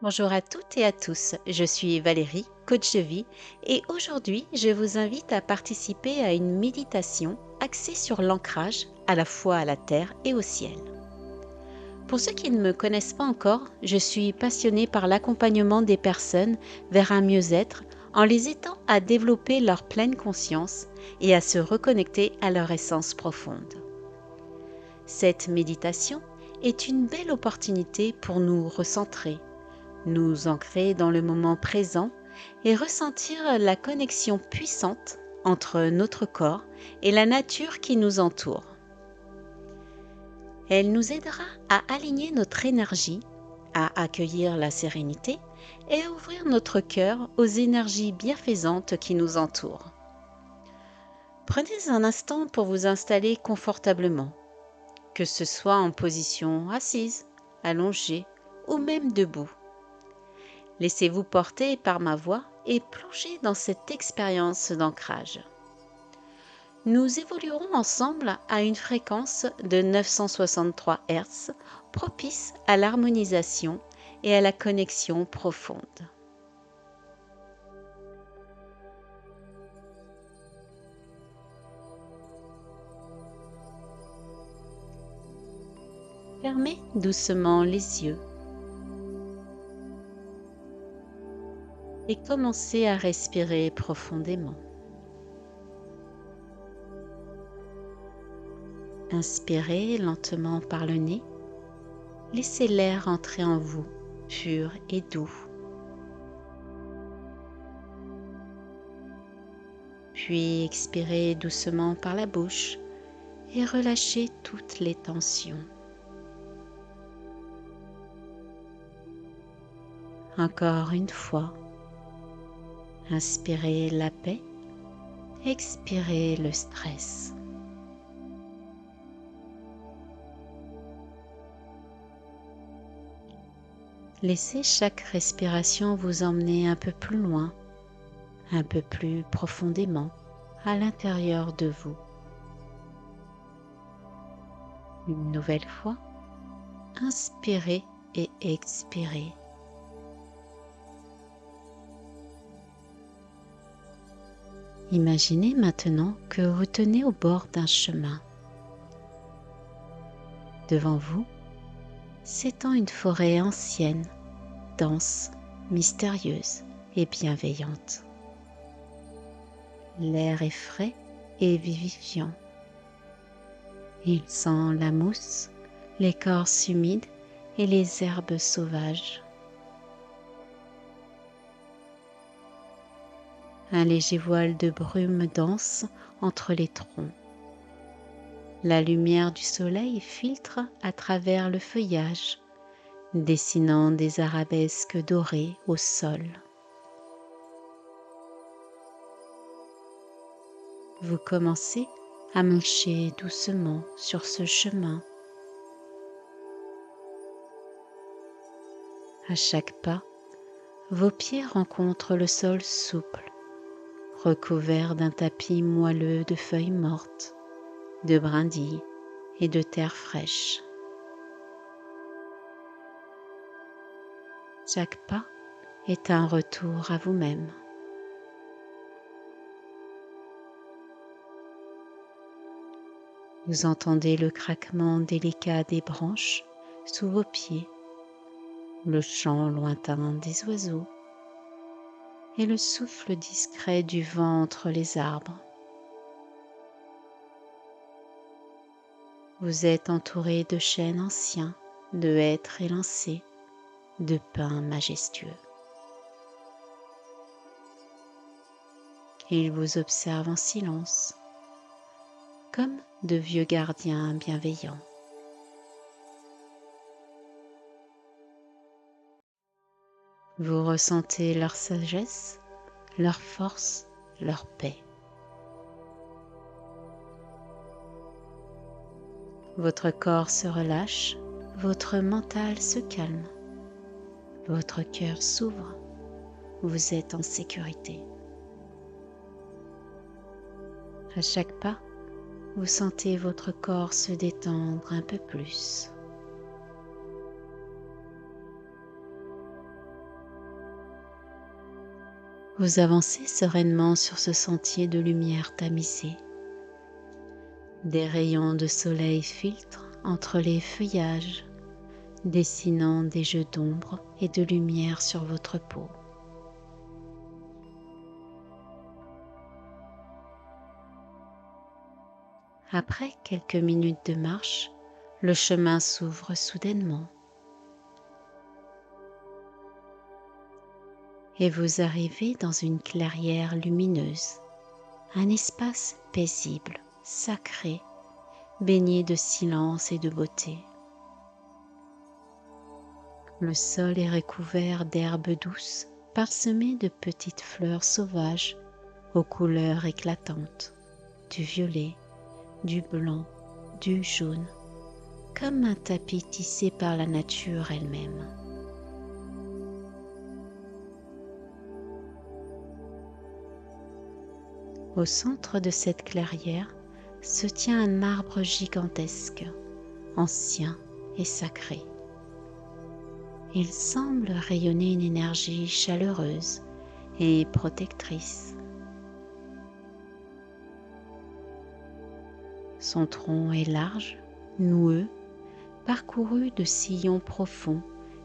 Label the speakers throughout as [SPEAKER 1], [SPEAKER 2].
[SPEAKER 1] Bonjour à toutes et à tous, je suis Valérie, coach de vie, et aujourd'hui je vous invite à participer à une méditation axée sur l'ancrage à la fois à la terre et au ciel. Pour ceux qui ne me connaissent pas encore, je suis passionnée par l'accompagnement des personnes vers un mieux-être en les aidant à développer leur pleine conscience et à se reconnecter à leur essence profonde. Cette méditation est une belle opportunité pour nous recentrer, nous ancrer dans le moment présent et ressentir la connexion puissante entre notre corps et la nature qui nous entoure. Elle nous aidera à aligner notre énergie, à accueillir la sérénité et à ouvrir notre cœur aux énergies bienfaisantes qui nous entourent. Prenez un instant pour vous installer confortablement, que ce soit en position assise, allongée ou même debout. Laissez-vous porter par ma voix et plongez dans cette expérience d'ancrage. Nous évoluerons ensemble à une fréquence de 963 Hz propice à l'harmonisation et à la connexion profonde. Fermez doucement les yeux et commencez à respirer profondément. Inspirez lentement par le nez, laissez l'air entrer en vous, pur et doux. Puis expirez doucement par la bouche et relâchez toutes les tensions. Encore une fois, inspirez la paix, expirez le stress. Laissez chaque respiration vous emmener un peu plus loin, un peu plus profondément à l'intérieur de vous. Une nouvelle fois, inspirez et expirez. Imaginez maintenant que vous tenez au bord d'un chemin. Devant vous s'étend une forêt ancienne, dense, mystérieuse et bienveillante. L'air est frais et vivifiant. Il sent la mousse, l'écorce humide et les herbes sauvages. Un léger voile de brume danse entre les troncs. La lumière du soleil filtre à travers le feuillage, dessinant des arabesques dorées au sol. Vous commencez à marcher doucement sur ce chemin. À chaque pas, vos pieds rencontrent le sol souple, recouvert d'un tapis moelleux de feuilles mortes, de brindilles et de terre fraîche. Chaque pas est un retour à vous-même. Vous entendez le craquement délicat des branches sous vos pieds, le chant lointain des oiseaux et le souffle discret du vent entre les arbres. Vous êtes entouré de chênes anciens, de hêtres élancés, de pins majestueux. Ils vous observent en silence, comme de vieux gardiens bienveillants. Vous ressentez leur sagesse, leur force, leur paix. Votre corps se relâche, votre mental se calme, votre cœur s'ouvre, vous êtes en sécurité. À chaque pas, vous sentez votre corps se détendre un peu plus. Vous avancez sereinement sur ce sentier de lumière tamisée. Des rayons de soleil filtrent entre les feuillages, dessinant des jeux d'ombre et de lumière sur votre peau. Après quelques minutes de marche, le chemin s'ouvre soudainement et vous arrivez dans une clairière lumineuse, un espace paisible, sacré, baigné de silence et de beauté. Le sol est recouvert d'herbes douces, parsemées de petites fleurs sauvages aux couleurs éclatantes, du violet, du blanc, du jaune, comme un tapis tissé par la nature elle-même. Au centre de cette clairière se tient un arbre gigantesque, ancien et sacré. Il semble rayonner une énergie chaleureuse et protectrice. Son tronc est large, noueux, parcouru de sillons profonds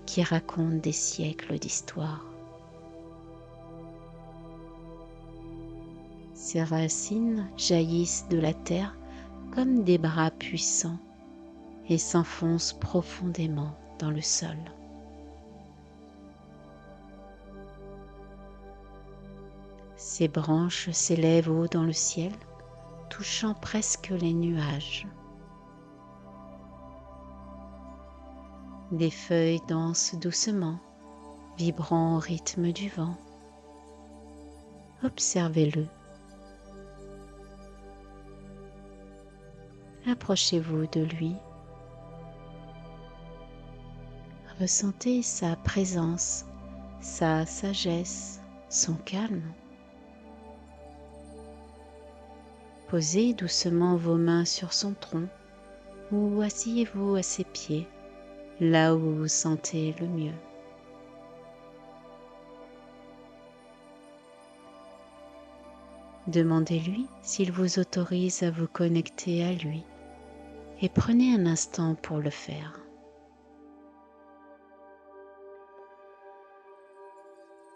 [SPEAKER 1] qui racontent des siècles d'histoire. Ses racines jaillissent de la terre comme des bras puissants et s'enfoncent profondément dans le sol. Ses branches s'élèvent haut dans le ciel, touchant presque les nuages. Des feuilles dansent doucement, vibrant au rythme du vent. Observez-le. Approchez-vous de lui. Ressentez sa présence, sa sagesse, son calme. Posez doucement vos mains sur son tronc ou asseyez-vous à ses pieds, là où vous vous sentez le mieux. Demandez-lui s'il vous autorise à vous connecter à lui et prenez un instant pour le faire.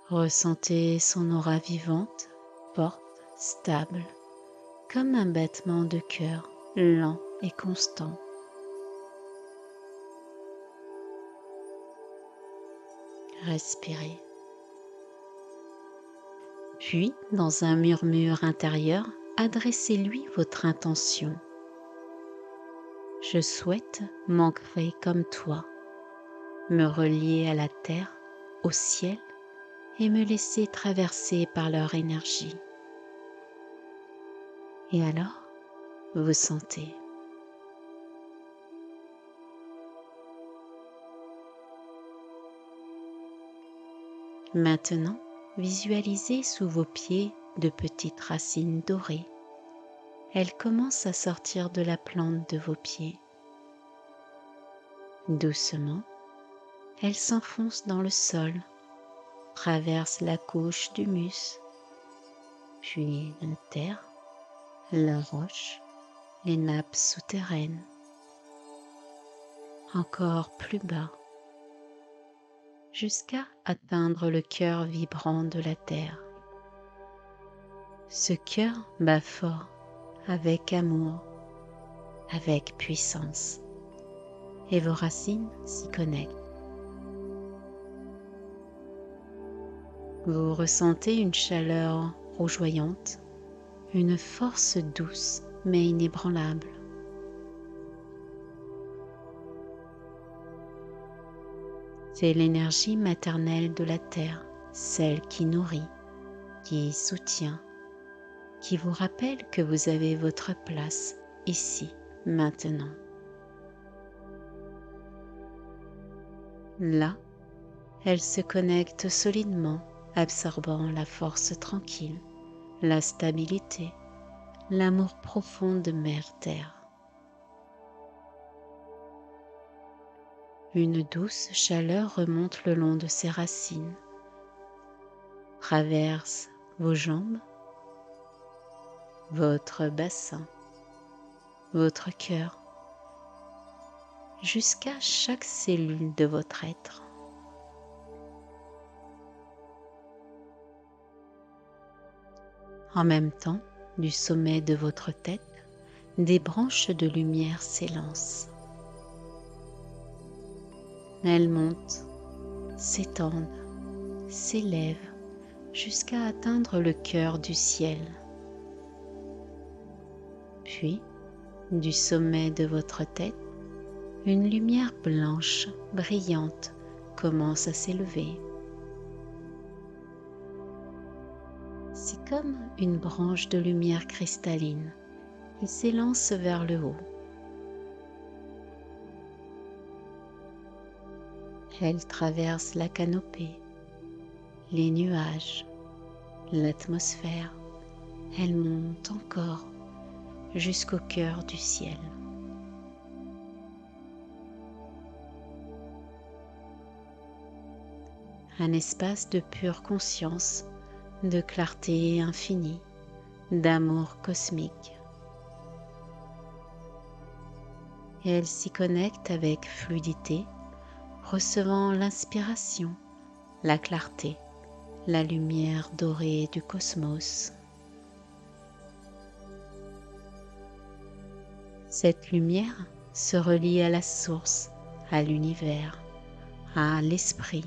[SPEAKER 1] Ressentez son aura vivante, forte, stable, comme un battement de cœur lent et constant. Respirez. Puis, dans un murmure intérieur, adressez-lui votre intention. Je souhaite m'ancrer comme toi, me relier à la terre, au ciel et me laisser traverser par leur énergie. Et alors, vous sentez. Maintenant, visualisez sous vos pieds de petites racines dorées. Elles commencent à sortir de la plante de vos pieds. Doucement, elles s'enfoncent dans le sol, traversent la couche d'humus, puis la terre, la roche, les nappes souterraines. Encore plus bas, jusqu'à atteindre le cœur vibrant de la terre. Ce cœur bat fort, avec amour, avec puissance, et vos racines s'y connectent. Vous ressentez une chaleur rougeoyante, une force douce mais inébranlable. C'est l'énergie maternelle de la terre, celle qui nourrit, qui soutient, qui vous rappelle que vous avez votre place ici, maintenant. Là, elle se connecte solidement, absorbant la force tranquille, la stabilité, l'amour profond de Mère-Terre. Une douce chaleur remonte le long de ses racines, traverse vos jambes, votre bassin, votre cœur, jusqu'à chaque cellule de votre être. En même temps, du sommet de votre tête, des branches de lumière s'élancent. Elles montent, s'étendent, s'élèvent jusqu'à atteindre le cœur du ciel. Puis, du sommet de votre tête, une lumière blanche, brillante, commence à s'élever. C'est comme une branche de lumière cristalline qui s'élance vers le haut. Elle traverse la canopée, les nuages, l'atmosphère. Elle monte encore jusqu'au cœur du ciel. Un espace de pure conscience, de clarté infinie, d'amour cosmique. Et elle s'y connecte avec fluidité, recevant l'inspiration, la clarté, la lumière dorée du cosmos. Cette lumière se relie à la source, à l'univers, à l'esprit.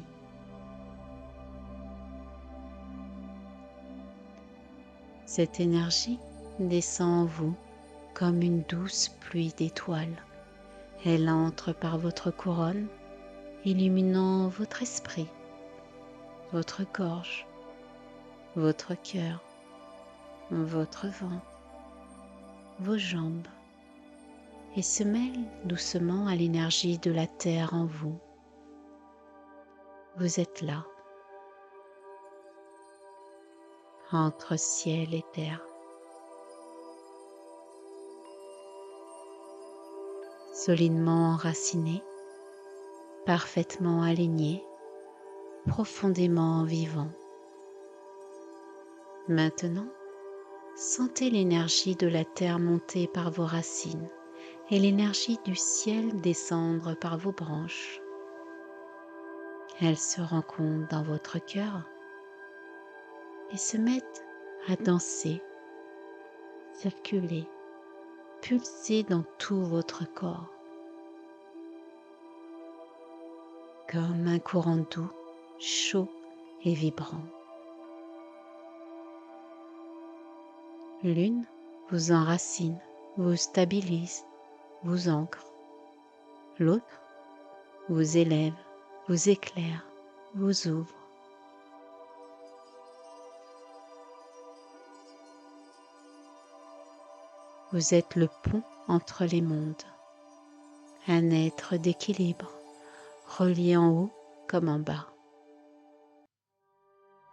[SPEAKER 1] Cette énergie descend en vous comme une douce pluie d'étoiles. Elle entre par votre couronne, illuminant votre esprit, votre gorge, votre cœur, votre ventre, vos jambes, et se mêle doucement à l'énergie de la terre en vous. Vous êtes là, entre ciel et terre. Solidement enraciné, parfaitement aligné, profondément vivant. Maintenant, sentez l'énergie de la terre monter par vos racines et l'énergie du ciel descendre par vos branches. Elles se rencontrent dans votre cœur et se mettent à danser, circuler, pulser dans tout votre corps. Comme un courant doux, chaud et vibrant. L'une vous enracine, vous stabilise, vous ancre. L'autre vous élève, vous éclaire, vous ouvre. Vous êtes le pont entre les mondes, un être d'équilibre, relié en haut comme en bas.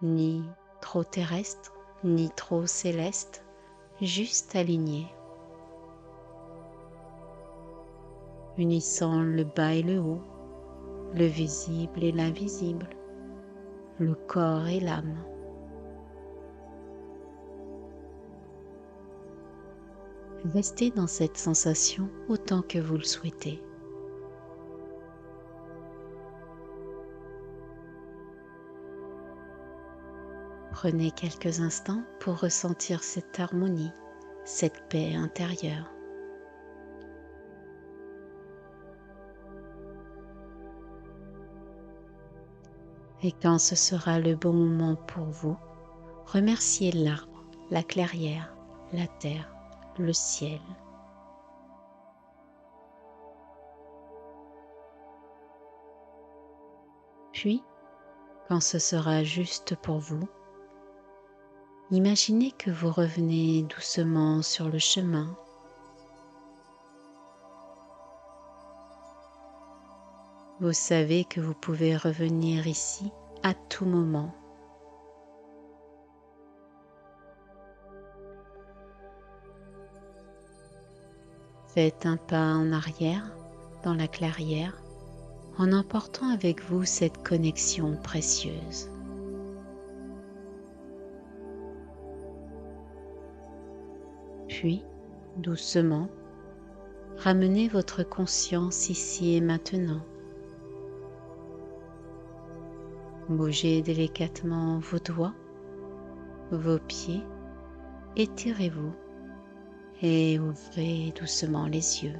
[SPEAKER 1] Ni trop terrestre, ni trop céleste, juste aligné. Unissant le bas et le haut, le visible et l'invisible, le corps et l'âme. Restez dans cette sensation autant que vous le souhaitez. Prenez quelques instants pour ressentir cette harmonie, cette paix intérieure. Et quand ce sera le bon moment pour vous, remerciez l'arbre, la clairière, la terre, le ciel. Puis, quand ce sera juste pour vous, imaginez que vous revenez doucement sur le chemin. Vous savez que vous pouvez revenir ici à tout moment. Faites un pas en arrière dans la clairière en emportant avec vous cette connexion précieuse. Puis, doucement, ramenez votre conscience ici et maintenant. Bougez délicatement vos doigts, vos pieds, étirez-vous et ouvrez doucement les yeux.